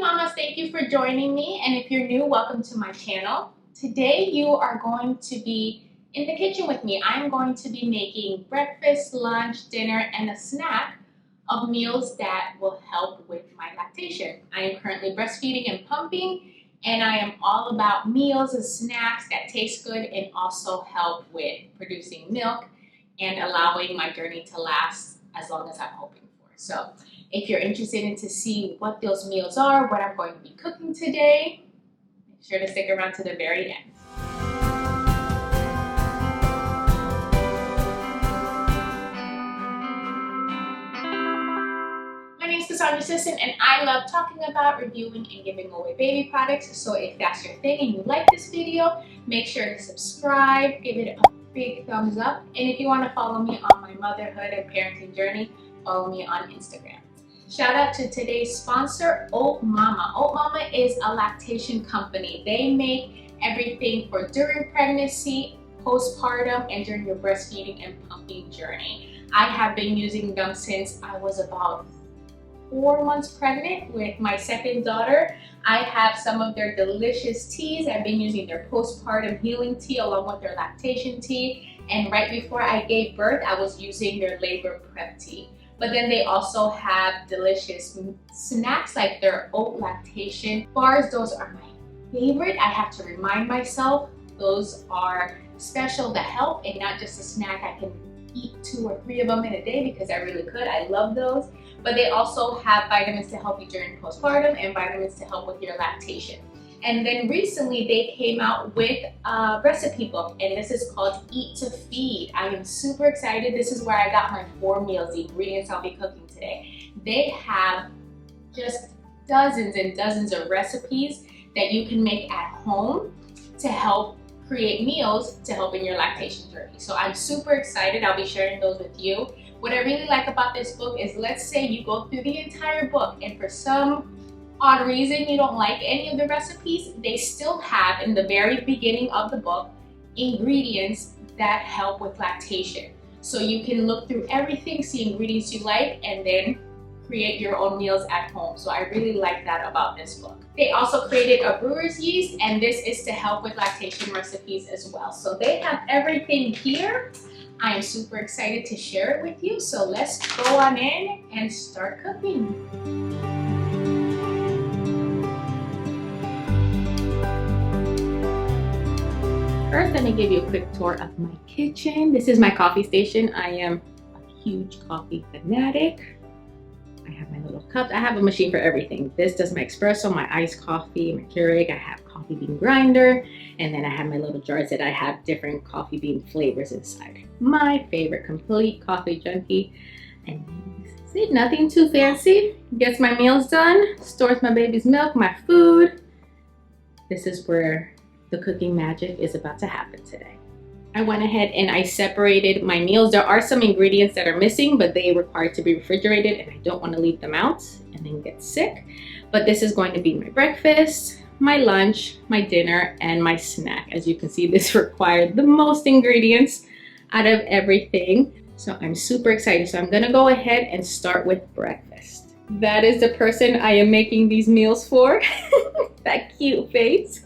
mamas, thank you for joining me, and if you're new, welcome to my channel. Today you are going to be in the kitchen with me. I'm going to be making breakfast, lunch, dinner, and a snack of meals that will help with my lactation. I am currently breastfeeding and pumping, and I am all about meals and snacks that taste good and also help with producing milk and allowing my journey to last as long as I'm hoping for. So if you're interested in to see what those meals are, what I'm going to be cooking today, make sure to stick around to the very end. My name is Kasandra Sison, and I love talking about, reviewing, and giving away baby products. So if that's your thing and you like this video, make sure to subscribe, give it a big thumbs up. And if you want to follow me on my motherhood and parenting journey, follow me on Instagram. Shout out to today's sponsor, OATMAMA. OATMAMA is a lactation company. They make everything for during pregnancy, postpartum, and during your breastfeeding and pumping journey. I have been using them since I was about 4 months pregnant with my second daughter. I have some of their delicious teas. I've been using their postpartum healing tea along with their lactation tea. And right before I gave birth, I was using their labor prep tea. But then they also have delicious snacks like their oat lactation bars. Those are my favorite. I have to remind myself those are special to help and not just a snack I can eat 2 or 3 of them in a day, because I really could. I love those. But they also have vitamins to help you during postpartum and vitamins to help with your lactation. And then recently they came out with a recipe book, and this is called Eat to Feed. I am super excited. This is where I got my 4 meals, the ingredients I'll be cooking today. They have just dozens and dozens of recipes that you can make at home to help create meals to help in your lactation journey. So I'm super excited. I'll be sharing those with you. What I really like about this book is, let's say you go through the entire book and for some odd reason you don't like any of the recipes, they still have in the very beginning of the book ingredients that help with lactation. So you can look through everything, see ingredients you like, and then create your own meals at home. So I really like that about this book. They also created a brewer's yeast, and this is to help with lactation recipes as well. So they have everything here. I am super excited to share it with you. So let's go on in and start cooking. First, let me give you a quick tour of my kitchen. This is my coffee station. I am a huge coffee fanatic. I have my little cups. I have a machine for everything. This does my espresso, my iced coffee, my Keurig. I have coffee bean grinder. And then I have my little jars that I have different coffee bean flavors inside. My favorite, complete coffee junkie. And this is it. Nothing too fancy. Gets my meals done. Stores my baby's milk, my food. This is where the cooking magic is about to happen today. I went ahead and I separated my meals. There are some ingredients that are missing, but they require to be refrigerated, and I don't want to leave them out and then get sick. But this is going to be my breakfast, my lunch, my dinner, and my snack. As you can see, this required the most ingredients out of everything. So I'm super excited. So I'm gonna go ahead and start with breakfast. That is the person I am making these meals for. That cute face.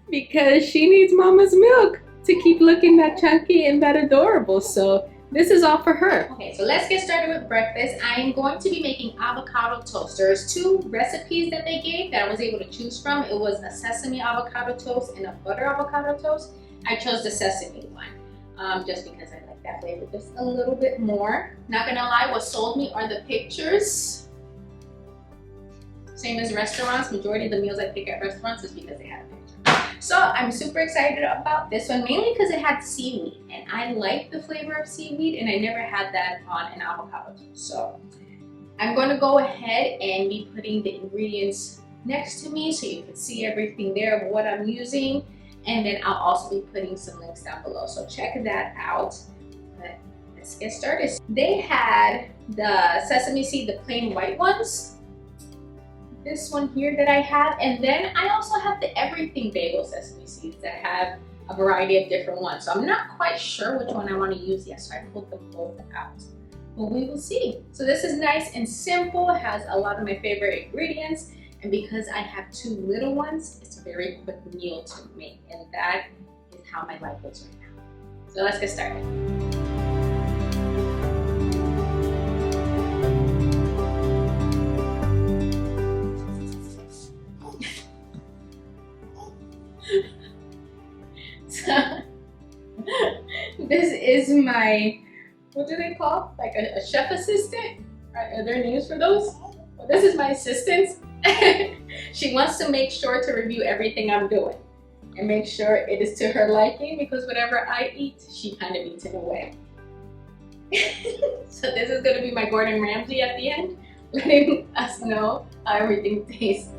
Because she needs mama's milk to keep looking that chunky and that adorable. So this is all for her. Okay, so let's get started with breakfast. I am going to be making avocado toasters. 2 recipes that they gave that I was able to choose from. It was a sesame avocado toast and a butter avocado toast. I chose the sesame one just because I like that flavor just a little bit more. Not gonna lie, what sold me are the pictures. Same as restaurants, majority of the meals I pick at restaurants is because they have a picture. So I'm super excited about this one, mainly because it had seaweed, and I like the flavor of seaweed, and I never had that on an avocado toast. So I'm going to go ahead and be putting the ingredients next to me so you can see everything there of what I'm using, and then I'll also be putting some links down below, so check that out. But let's get started. They had the sesame seed, the plain white ones. This one here that I have, and then I also have the everything bagel sesame seeds that have a variety of different ones. So I'm not quite sure which one I want to use yet, so I pulled them both out. Well, we will see. So this is nice and simple, has a lot of my favorite ingredients, and because I have 2 little ones, it's a very quick meal to make, and that is how my life looks right now. So let's get started. So this is my, what do they call? Like a chef assistant? Are there names for those? Well, this is my assistant. She wants to make sure to review everything I'm doing and make sure it is to her liking, because whatever I eat, she kind of eats in a way. So this is going to be my Gordon Ramsay at the end, letting us know how everything tastes.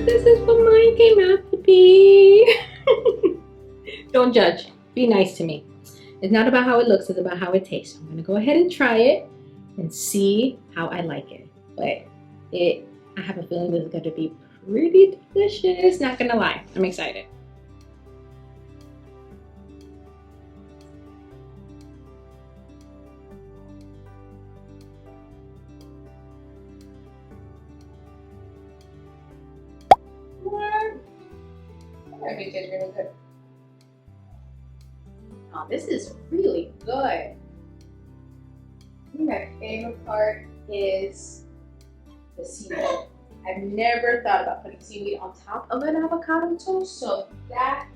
This is what mine came out to be. Don't judge. Be nice to me. It's not about how it looks, it's about how it tastes. I'm going to go ahead and try it and see how I like it. But I have a feeling this is going to be pretty delicious. Not going to lie. I'm excited. That tastes really good. Oh, this is really good. I think my favorite part is the seaweed. I've never thought about putting seaweed on top of an avocado toast, so that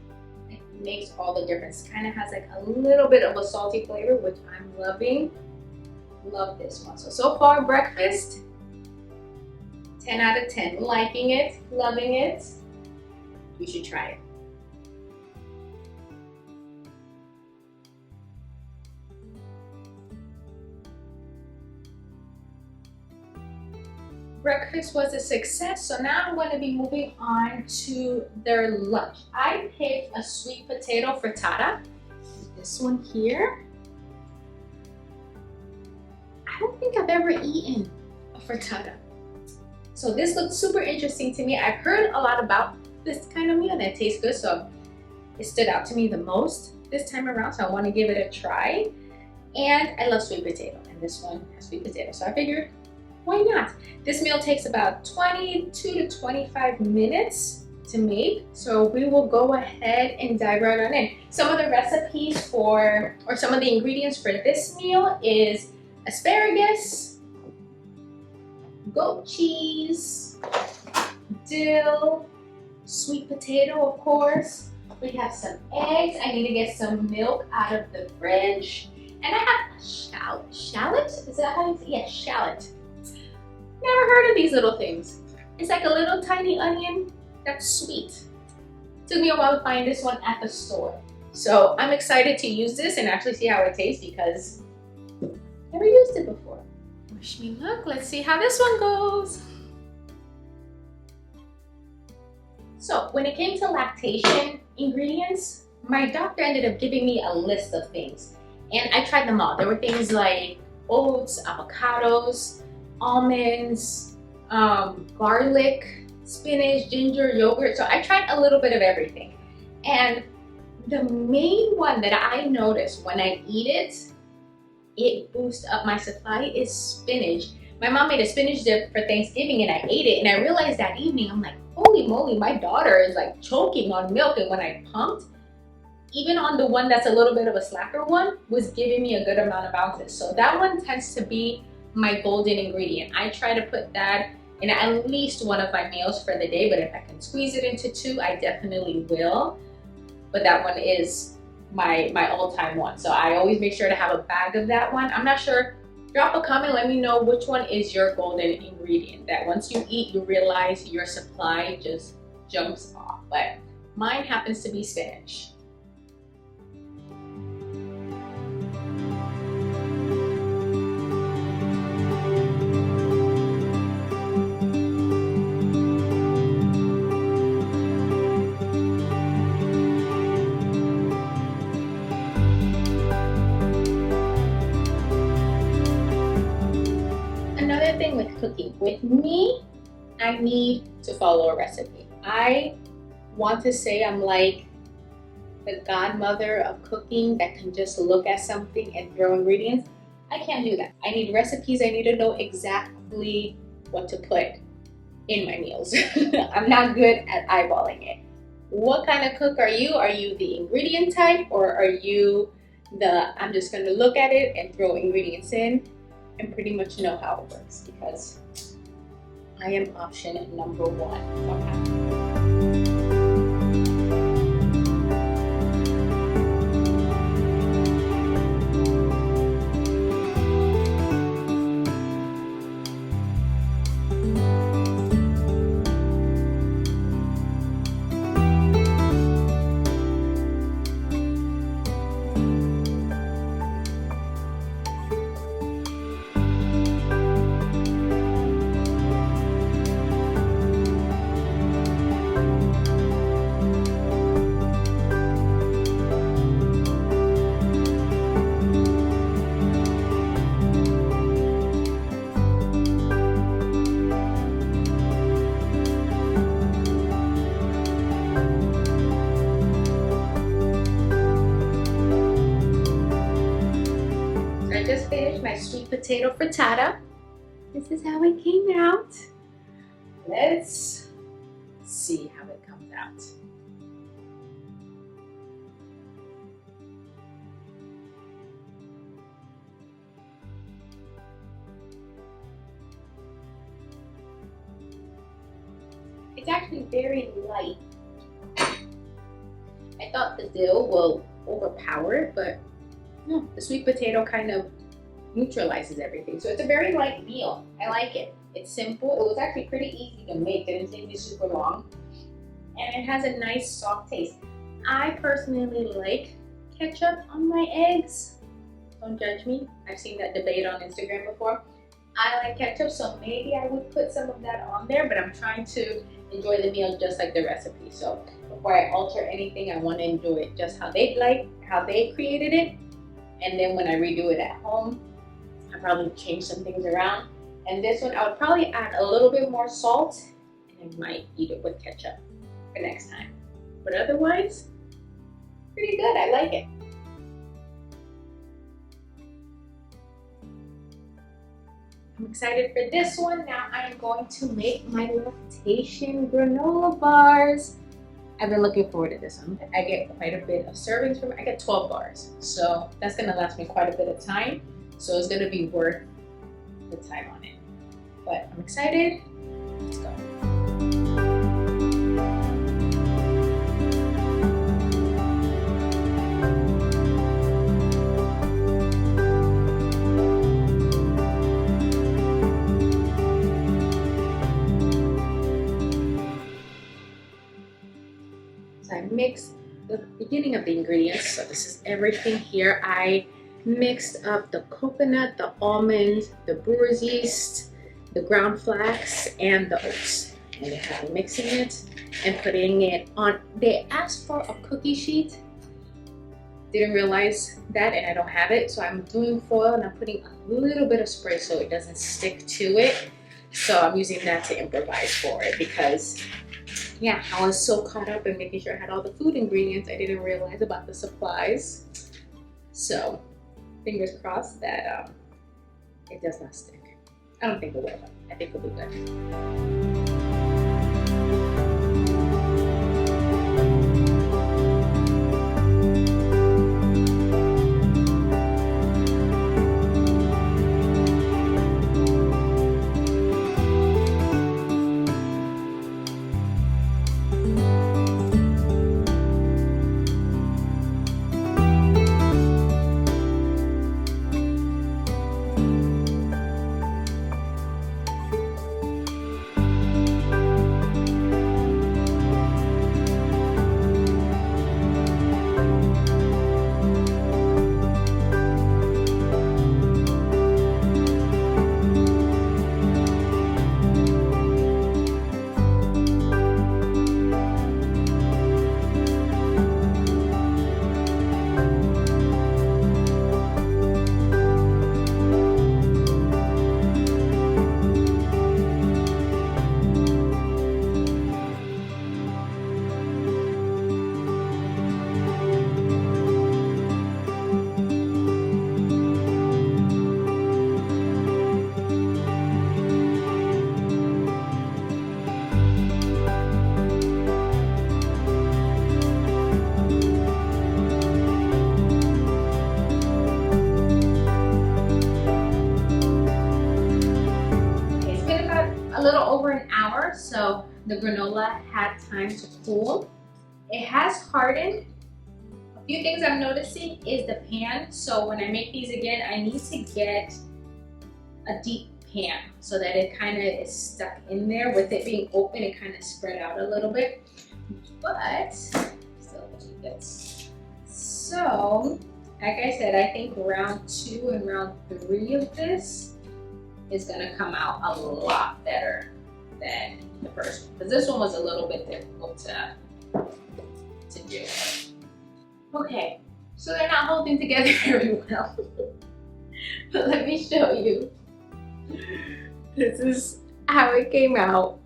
makes all the difference. Kind of has like a little bit of a salty flavor, which I'm loving. Love this one. So far, breakfast, 10 out of 10. Liking it, loving it. You should try it. Breakfast was a success, so now I'm going to be moving on to their lunch. I picked a sweet potato frittata. This one here. I don't think I've ever eaten a frittata. So this looks super interesting to me. I've heard a lot about this kind of meal and it tastes good, so it stood out to me the most this time around, so I want to give it a try. And I love sweet potato, and this one has sweet potato, so I figured, why not? This meal takes about 22 to 25 minutes to make, so we will go ahead and dive right on in. Some of the recipes or some of the ingredients for this meal is asparagus, goat cheese, dill, sweet potato, of course. We have some eggs. I need to get some milk out of the fridge. And I have shallot? Is that how you say it? Yeah, shallot. Never heard of these little things. It's like a little tiny onion that's sweet. Took me a while to find this one at the store. So I'm excited to use this and actually see how it tastes because I've never used it before. Wish me luck. Let's see how this one goes. So when it came to lactation ingredients, my doctor ended up giving me a list of things. And I tried them all. There were things like oats, avocados, almonds, garlic, spinach, ginger, yogurt. So I tried a little bit of everything. And the main one that I noticed when I eat it boosts up my supply is spinach. My mom made a spinach dip for Thanksgiving and I ate it, and I realized that evening, I'm like, holy moly, my daughter is like choking on milk. And when I pumped, even on the one that's a little bit of a slacker one, was giving me a good amount of ounces. So that one tends to be my golden ingredient. I try to put that in at least one of my meals for the day, but if I can squeeze it into two, I definitely will. But that one is my all-time one. So I always make sure to have a bag of that one. I'm not sure. Drop a comment, let me know which one is your golden ingredient that once you eat, you realize your supply just jumps off. But mine happens to be spinach. cooking. With me, I need to follow a recipe. I want to say I'm like the godmother of cooking that can just look at something and throw ingredients. I can't do that. I need recipes. I need to know exactly what to put in my meals. I'm not good at eyeballing it. What kind of cook are you? Are you the ingredient type, or are you the I'm just going to look at it and throw ingredients in and pretty much know how it works? Because I am option number one. I just finished my sweet potato frittata. This is how it came out. Let's see how it comes out. It's actually very light. I thought the dill will overpower it, but no, the sweet potato kind of neutralizes everything. So it's a very light meal. I like it. It's simple. It was actually pretty easy to make. It didn't take me super long. And it has a nice soft taste. I personally like ketchup on my eggs. Don't judge me. I've seen that debate on Instagram before. I like ketchup, so maybe I would put some of that on there, but I'm trying to enjoy the meal just like the recipe. So before I alter anything, I want to enjoy it just how they created it. And then when I redo it at home, I'll probably change some things around. And this one, I would probably add a little bit more salt, and I might eat it with ketchup for next time. But otherwise, pretty good. I like it. I'm excited for this one. Now I am going to make my Lactation Granola Bars. I've been looking forward to this one. I get quite a bit of servings from it. I get 12 bars. So that's gonna last me quite a bit of time. So it's gonna be worth the time on it. But I'm excited. Let's go. I mixed the beginning of the ingredients. So this is everything here. I mixed up the coconut, the almond, the brewer's yeast, the ground flax, and the oats. And I'm mixing it and putting it on. They asked for a cookie sheet. Didn't realize that, and I don't have it. So I'm doing foil and I'm putting a little bit of spray so it doesn't stick to it. So I'm using that to improvise for it because yeah, I was so caught up in making sure I had all the food ingredients, I didn't realize about the supplies. So, fingers crossed that it does not stick. I don't think it will, but I think it'll be good. before, so the granola had time to cool. It has hardened. A few things I'm noticing is the pan. So when I make these again, I need to get a deep pan so that it kind of is stuck in there. With it being open, it kind of spread out a little bit. But still gets so. Like I said, I think round 2 and round 3 of this is gonna come out a lot better than the first one, because this one was a little bit difficult to do. Okay, so they're not holding together very well. But let me show you. This is how it came out.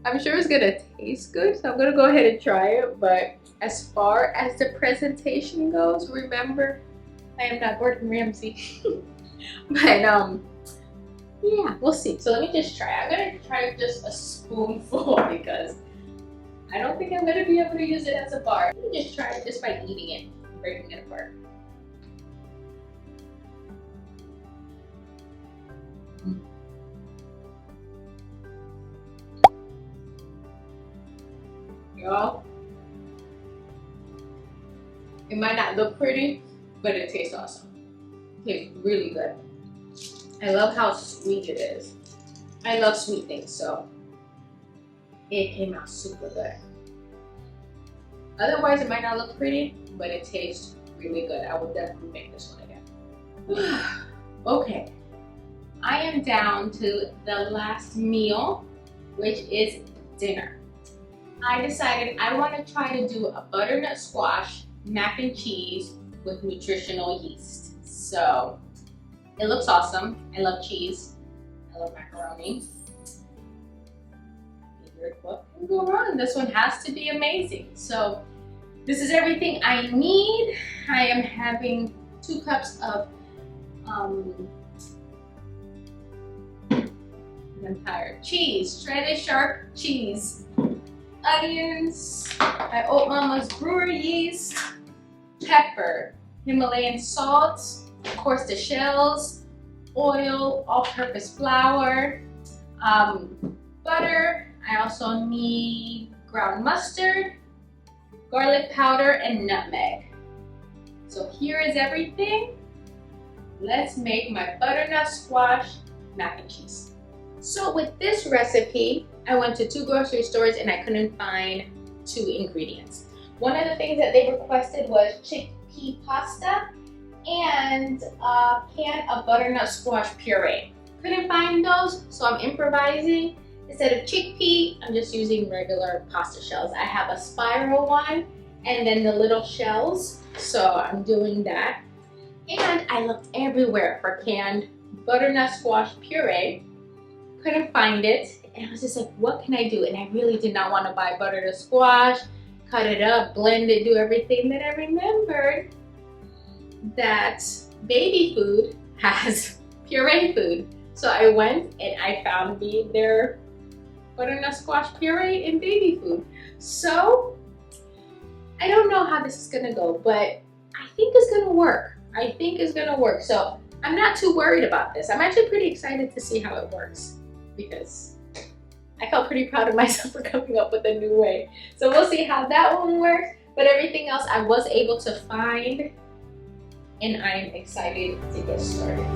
I'm sure it's gonna taste good, so I'm gonna go ahead and try it, but as far as the presentation goes, remember, I am not Gordon Ramsay. But yeah, we'll see. So let me just try. I'm gonna try just a spoonful because I don't think I'm gonna be able to use it as a bar. Let me just try it just by eating it, breaking it apart. Y'all, it might not look pretty, but it tastes awesome. It tastes really good. I love how sweet it is. I love sweet things, so it came out super good. Otherwise, it might not look pretty, but it tastes really good. I would definitely make this one again. Okay, I am down to the last meal, which is dinner. I decided I want to try to do a butternut squash mac and cheese with nutritional yeast. So it looks awesome. I love cheese. I love macaroni. What can go wrong? This one has to be amazing. So this is everything I need. I am having 2 cups of I'm tired. Cheese, shredded sharp cheese, onions, my OATMAMA's brewer yeast, pepper, Himalayan salt, of course the shells, oil, all-purpose flour, butter. I also need ground mustard, garlic powder, and nutmeg. So here is everything. Let's make my butternut squash mac and cheese. So with this recipe, I went to 2 grocery stores and I couldn't find 2 ingredients. One of the things that they requested was chickpea pasta and a can of butternut squash puree. Couldn't find those, so I'm improvising. Instead of chickpea, I'm just using regular pasta shells. I have a spiral one and then the little shells, so I'm doing that. And I looked everywhere for canned butternut squash puree. Couldn't find it, and I was just like, what can I do? And I really did not want to buy butternut squash, cut it up, blend it, do everything. Then I remembered that baby food has puree food. So I went and I found their butternut squash puree in baby food. So I don't know how this is gonna go, but I think it's gonna work. I think it's gonna work. So I'm not too worried about this. I'm actually pretty excited to see how it works because I felt pretty proud of myself for coming up with a new way. So we'll see how that one works, but everything else I was able to find and I'm excited to get started.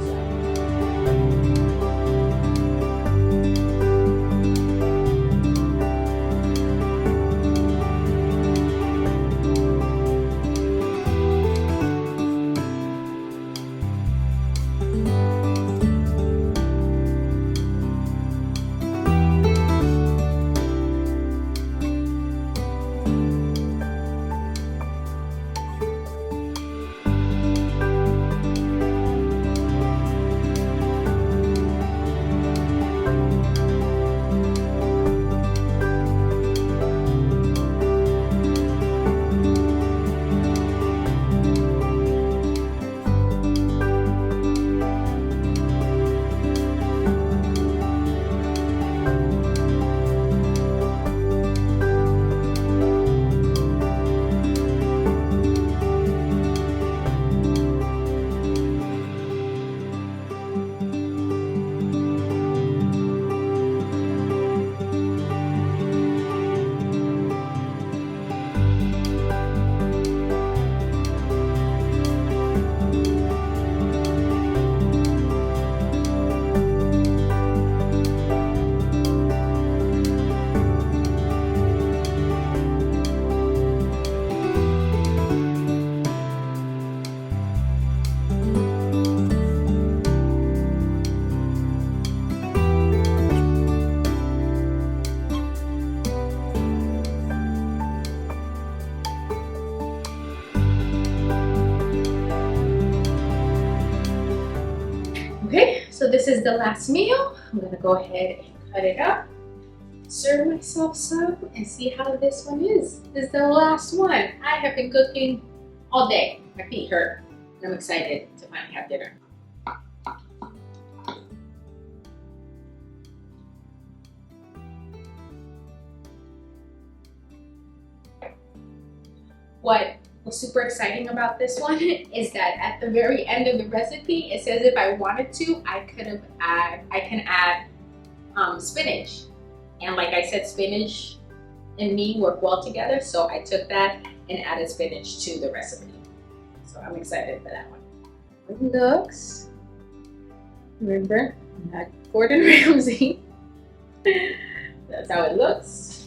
So this is the last meal. I'm gonna go ahead and cut it up, serve myself some, and see how this one is. This is the last one. I have been cooking all day. My feet hurt. I'm excited to finally have dinner. What was super exciting about this one is that at the very end of the recipe, it says if I wanted to, I can add spinach. And like I said, spinach and me work well together, so I took that and added spinach to the recipe. So I'm excited for that one. It looks, remember, not Gordon Ramsay. That's how it looks.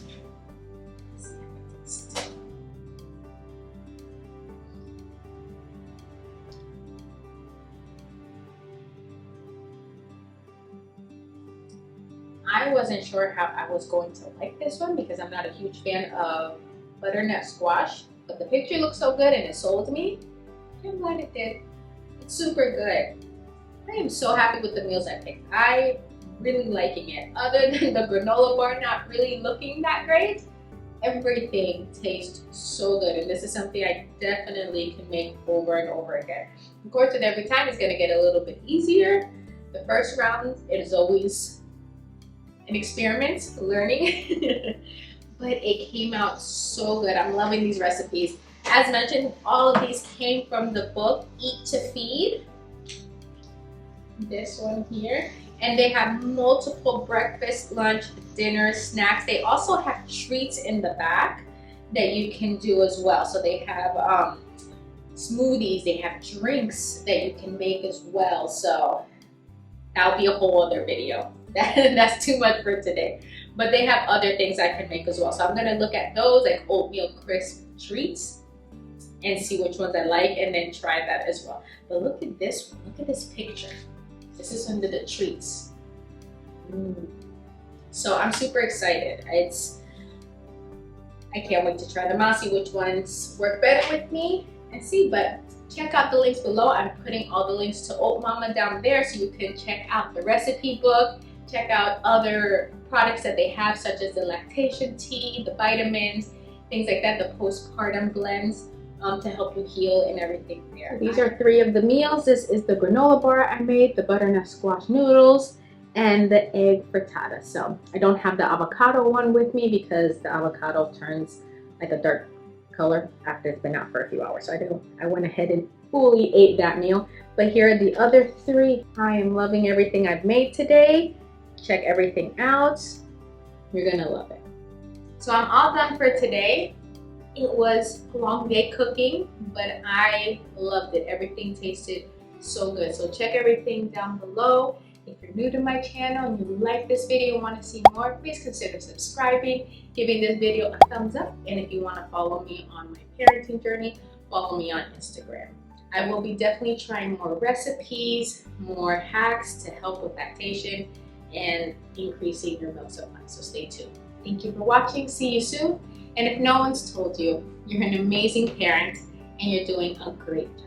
I wasn't sure how I was going to like this one because I'm not a huge fan of butternut squash, but the picture looks so good and it sold me. I'm glad it did. It's super good. I am so happy with the meals I picked. I'm really liking it. Other than the granola bar not really looking that great, everything tastes so good, and this is something I definitely can make over and over again. Of course, with every time it's gonna get a little bit easier. The first round, it is always an experiment, learning, but it came out so good. I'm loving these recipes. As mentioned, all of these came from the book Eat to Feed, this one here, and they have multiple breakfast, lunch, dinner, snacks. They also have treats in the back that you can do as well. So they have smoothies, they have drinks that you can make as well. So that'll be a whole other video. That's too much for today. But they have other things I can make as well. So I'm gonna look at those, like oatmeal crisp treats, and see which ones I like, and then try that as well. But look at this one, look at this picture. This is under the treats. So I'm super excited. I can't wait to try them out, see which ones work better with me, and see. But check out the links below. I'm putting all the links to OATMAMA down there so you can check out the recipe book, check out other products that they have, such as the lactation tea, the vitamins, things like that, the postpartum blends to help you heal and everything there. These are 3 of the meals. This is the granola bar I made, the butternut squash noodles, and the egg frittata. So I don't have the avocado one with me because the avocado turns like a dark color after it's been out for a few hours. So I went ahead and fully ate that meal. But here are the other 3. I am loving everything I've made today. Check everything out. You're gonna love it. So I'm all done for today. It was a long day cooking, but I loved it. Everything tasted so good. So check everything down below. If you're new to my channel and you like this video and want to see more, please consider subscribing, giving this video a thumbs up, and if you want to follow me on my parenting journey, follow me on Instagram. I will be definitely trying more recipes, more hacks to help with lactation and increasing your milk supply, so stay tuned. Thank you for watching. See you soon. And if no one's told you, you're an amazing parent and you're doing a great job.